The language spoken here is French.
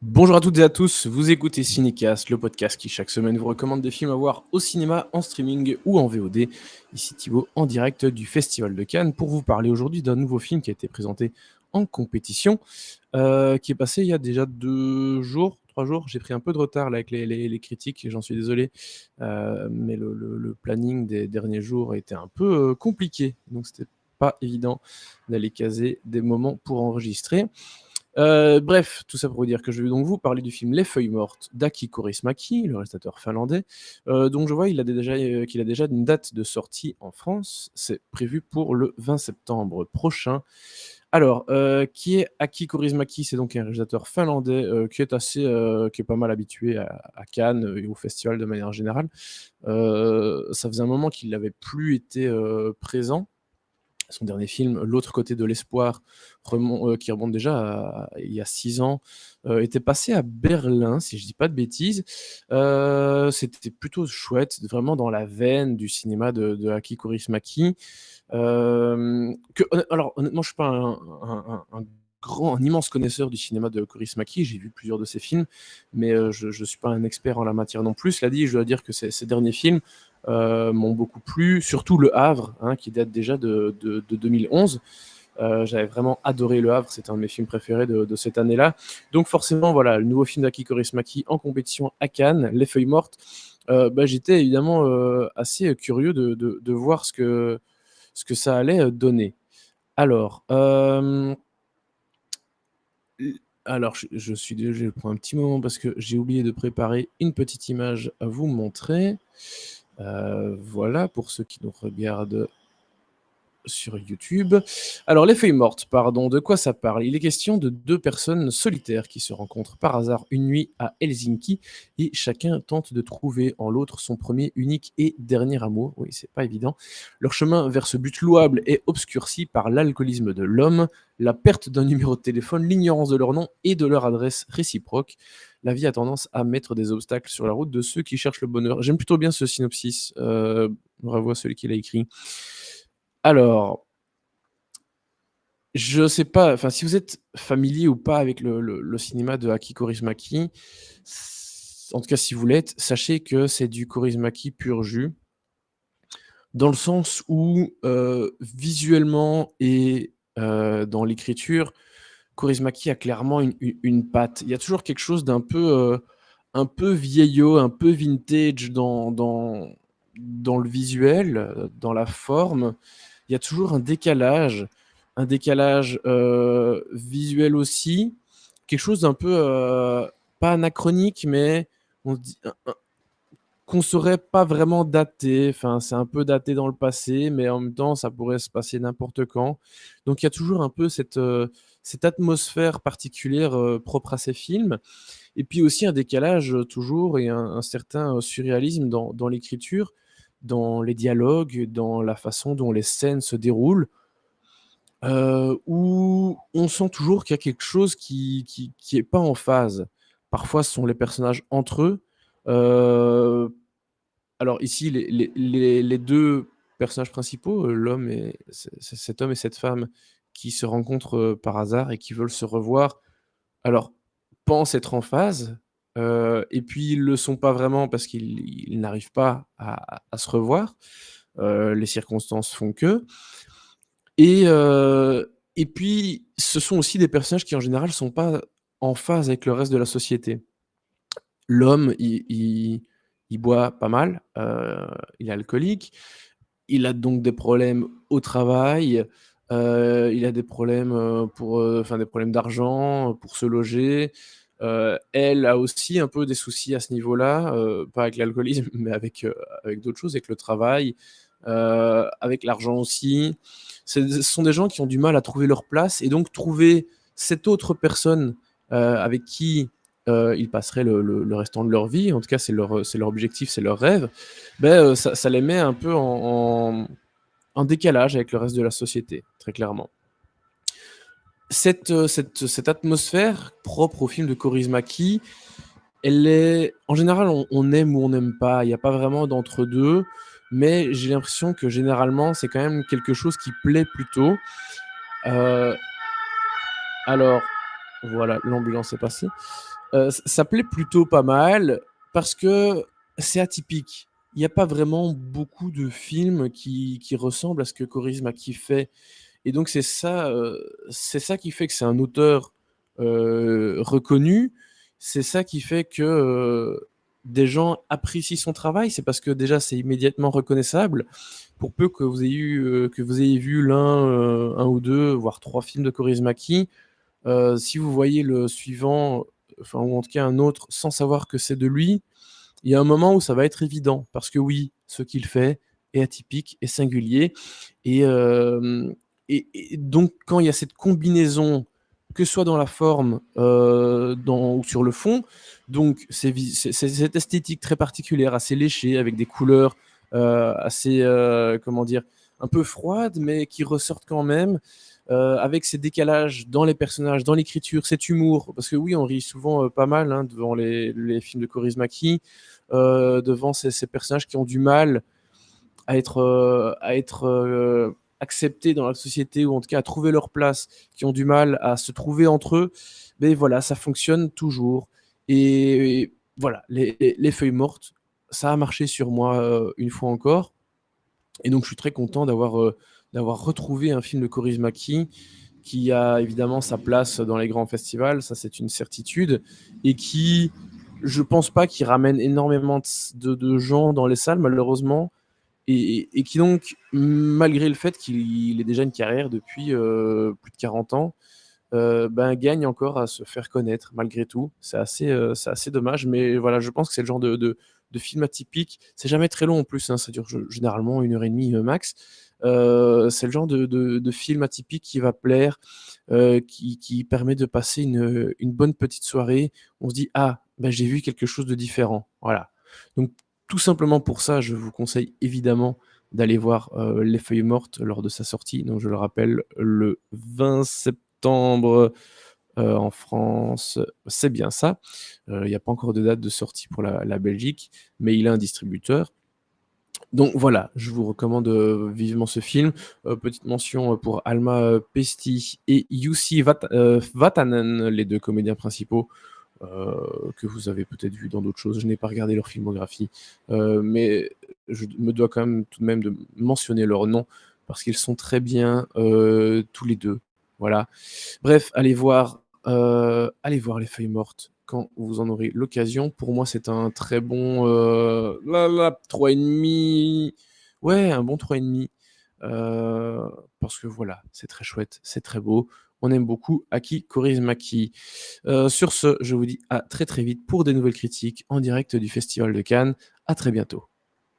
Bonjour à toutes et à tous, vous écoutez Cinécast, le podcast qui chaque semaine vous recommande des films à voir au cinéma, en streaming ou en VOD. Ici Thibaut en direct du Festival de Cannes pour vous parler aujourd'hui d'un nouveau film qui a été présenté en compétition, qui est passé il y a déjà 2 jours, 3 jours. J'ai pris un peu de retard là avec les critiques, j'en suis désolé, mais le planning des derniers jours était un peu compliqué, donc c'était pas évident d'aller caser des moments pour enregistrer. Bref, tout ça pour vous dire que je vais donc vous parler du film Les Feuilles mortes d'Aki Kaurismäki, le réalisateur finlandais, dont je vois qu'il a déjà une date de sortie en France. C'est prévu pour le 20 septembre prochain. Alors, qui est Aki Kaurismäki? C'est donc un réalisateur finlandais, qui est pas mal habitué à Cannes, et au festival de manière générale. Ça faisait un moment qu'il n'avait plus été, présent. Son dernier film, L'autre côté de l'espoir, qui remonte déjà à il y a 6 ans, était passé à Berlin, si je dis pas de bêtises. C'était plutôt chouette, vraiment dans la veine du cinéma de Aki Kaurismäki. Alors honnêtement, je suis pas un immense connaisseur du cinéma de Kaurismäki. J'ai vu plusieurs de ses films, mais je suis pas un expert en la matière non plus. Cela dit, je dois dire que ces derniers films m'ont beaucoup plu, surtout Le Havre, hein, qui date déjà de 2011. J'avais vraiment adoré Le Havre, c'était un de mes films préférés de cette année-là. Donc forcément, voilà, le nouveau film d'Aki Kaurismäki en compétition à Cannes, Les Feuilles mortes. J'étais évidemment assez curieux de voir ce que ça allait donner. Alors, je suis désolé, je prends un petit moment parce que j'ai oublié de préparer une petite image à vous montrer. Voilà, pour ceux qui nous regardent sur YouTube. Alors, Les Feuilles mortes, pardon, de quoi ça parle? Il est question de 2 personnes solitaires qui se rencontrent par hasard une nuit à Helsinki et chacun tente de trouver en l'autre son premier, unique et dernier amour. Oui, c'est pas évident. Leur chemin vers ce but louable est obscurci par l'alcoolisme de l'homme, la perte d'un numéro de téléphone, l'ignorance de leur nom et de leur adresse réciproque. La vie a tendance à mettre des obstacles sur la route de ceux qui cherchent le bonheur. J'aime plutôt bien ce synopsis, bravo à celui qui l'a écrit. Alors, je sais pas, enfin, si vous êtes familier ou pas avec le cinéma de Aki Kaurismäki, en tout cas si vous l'êtes, sachez que c'est du Kaurismäki pur jus, dans le sens où, visuellement et dans l'écriture, Kaurismäki a clairement une patte. Il y a toujours quelque chose un peu vieillot, un peu vintage dans le visuel, dans la forme. Il y a toujours un décalage, visuel aussi, quelque chose d'un peu, pas anachronique, mais on se dit qu'on saurait pas vraiment dater. Enfin, c'est un peu daté dans le passé, mais en même temps, ça pourrait se passer n'importe quand. Donc il y a toujours un peu cette atmosphère particulière, propre à ces films, et puis aussi un décalage, toujours, et un certain, surréalisme dans l'écriture, dans les dialogues, dans la façon dont les scènes se déroulent, où on sent toujours qu'il y a quelque chose qui est pas en phase. Parfois, ce sont les personnages entre eux. Heu, alors ici, les 2 personnages principaux, l'homme et cet homme et cette femme qui se rencontrent, par hasard et qui veulent se revoir, alors, pensent être en phase, et puis ils le sont pas vraiment parce qu'ils n'arrivent pas à se revoir. Les circonstances font que, et puis ce sont aussi des personnages qui en général sont pas en phase avec le reste de la société. L'homme, il boit pas mal, il est alcoolique, il a donc des problèmes au travail, il a des problèmes, des problèmes d'argent, pour se loger. Elle a aussi un peu des soucis à ce niveau-là, pas avec l'alcoolisme, mais avec d'autres choses, avec le travail, avec l'argent aussi. Ce sont des gens qui ont du mal à trouver leur place, et donc trouver cette autre personne, avec qui, ils passeraient le restant de leur vie, en tout cas c'est leur objectif, c'est leur rêve, ça les met un peu en décalage avec le reste de la société, très clairement. Cette atmosphère propre au film de Kaurismäki, elle est en général, on aime ou on n'aime pas, il y a pas vraiment d'entre-deux, mais j'ai l'impression que généralement, c'est quand même quelque chose qui plaît plutôt. Heu, alors voilà, l'ambulance est passée. Ça plaît plutôt pas mal parce que c'est atypique. Il y a pas vraiment beaucoup de films qui ressemblent à ce que Kaurismäki fait et donc c'est ça qui fait que c'est un auteur, reconnu. C'est ça qui fait que, des gens apprécient son travail. C'est parce que déjà c'est immédiatement reconnaissable. Pour peu que vous ayez vu l'un, 1 ou 2, voire 3 films de Kaurismäki, si vous voyez le suivant, enfin ou en tout cas un autre sans savoir que c'est de lui, il y a un moment où ça va être évident. Parce que oui, ce qu'il fait est atypique et singulier et hem et donc quand il y a cette combinaison, que ce soit dans la forme, dans ou sur le fond, donc c'est cette esthétique très particulière, assez léchée, avec des couleurs, assez, comment dire? Un peu froides, mais qui ressortent quand même, avec ces décalages dans les personnages, dans l'écriture, cet humour. Parce que oui, on rit souvent, pas mal, hein, devant les films de Kaurismäki, devant ces personnages qui ont du mal à être acceptés dans la société ou en tout cas à trouver leur place, qui ont du mal à se trouver entre eux, mais voilà, ça fonctionne toujours et voilà, les feuilles mortes, ça a marché sur moi, une fois encore et donc je suis très content d'avoir retrouvé un film de Kaurismäki qui a évidemment sa place dans les grands festivals, ça c'est une certitude et qui, je pense pas qu'il ramène énormément de gens dans les salles malheureusement, et qui donc, malgré le fait qu'il ait déjà une carrière depuis, plus de 40 ans, ben, gagne encore à se faire connaître malgré tout. C'est assez dommage, mais voilà, je pense que c'est le genre de film atypique. C'est jamais très long en plus, hein, ça dure généralement 1 heure et demie, max. C'est le genre de film atypique qui va plaire, qui permet de passer une bonne petite soirée. On se dit: «Ah, bah, j'ai vu quelque chose de différent». Voilà. Donc tout simplement pour ça, je vous conseille évidemment d'aller voir, Les Feuilles mortes lors de sa sortie, donc je le rappelle, le 20 septembre, en France, c'est bien ça. Il y a pas encore de date de sortie pour la Belgique, mais il a un distributeur. Donc voilà, je vous recommande, vivement ce film. Petite mention, pour Alma, Pesti et Jussi Vatanen, les 2 comédiens principaux, que vous avez peut-être vus dans d'autres choses. Je n'ai pas regardé leur filmographie, mais je me dois quand même tout de même de mentionner leurs noms parce qu'ils sont très bien, tous les 2. Voilà. Bref, allez voir Les Feuilles mortes quand vous en aurez l'occasion. Pour moi, c'est un très bon, 3,5. Ouais, un bon 3,5, heu, parce que voilà, c'est très chouette, c'est très beau. On aime beaucoup Aki Kaurismäki. Sur ce, je vous dis à très, très vite pour des nouvelles critiques en direct du Festival de Cannes. À très bientôt.